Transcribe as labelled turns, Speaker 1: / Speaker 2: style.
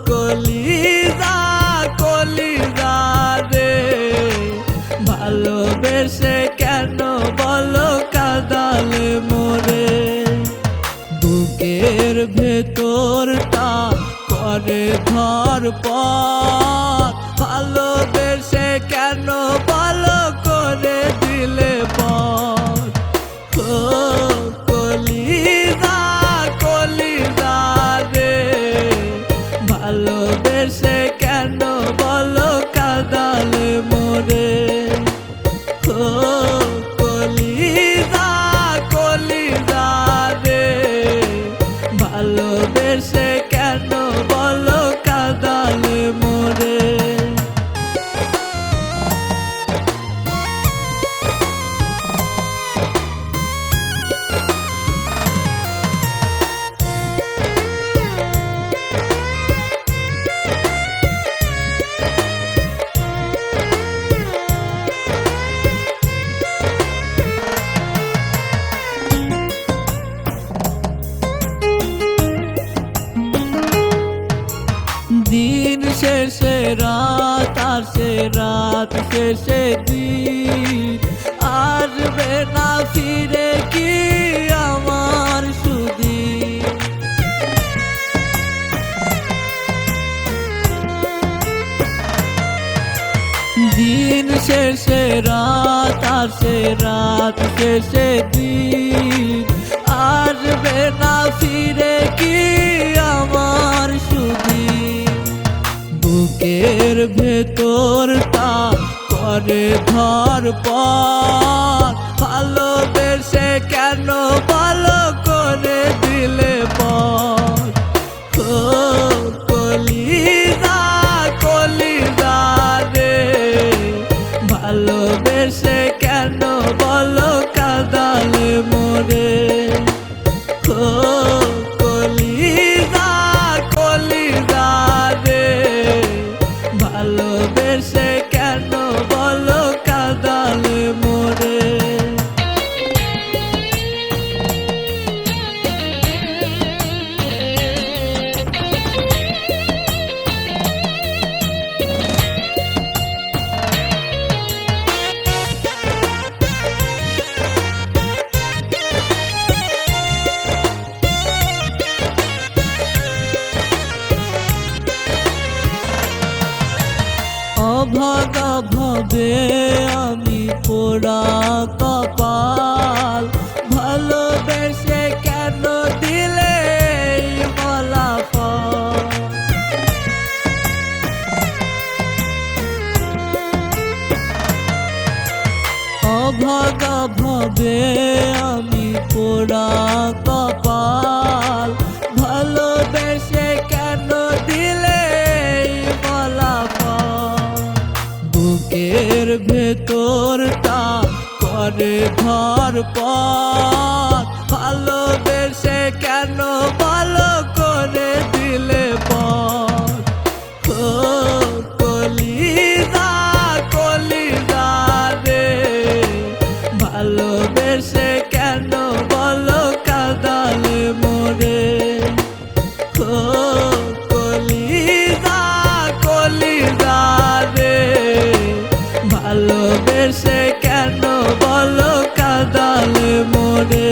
Speaker 1: কলিজা কলিজা রে, ভালোবেসে কেন বলো কাঁদালে মোরে। বুকের ভেতরটা করে ধরপড়, ভালোবেসে কেন বলো করে দিলে পর। ও কলিজা কলিজা রে, ভালোবেসে কেন বলো কাঁদালে মোরে। ও কলিজা কলিজা রে, ভালোবেসে কেন বলো কাঁদালে মোরে। দিন শেষে রাত আসে, রাত শেষে দিন আসবে না ফিরে কি আমার সুদিন। দিন শেষে রাত আসে, রাত শেষে দিন আসবে না ফিরে কি আমার সুদিন। বুকের ভেতরটা করে ধরপড়, ভালোবেসে কেন ভালো করে দিলে পর। ও কলিজা কলিজা রে, ভালোবেসে কেন বলো কাঁদালে মোরে। ও কলিজা কলিজা রে, ভালোবেসে কেন বলো কাঁদালে মোরে। অভাগা ভাবে আমি পোড়া কপাল, ভালোবেসে কেন দিলে ফলাফল। অভাগা ভাবে আমি পোড়া কপাল, ভালোবেসে কেন দিলে ফলাফল। বুকের ভেতরটা করে ধরপড়, ভালোবেসে কেন ভালো করে দিলে পর। ও কলিজা কলিজা রে, ভালোবেসে কেন বলো কাঁদালে মোরে। ও কলিজা কলিজা রে, ভালোবেসে কেন বলো কাঁদালে মোরে।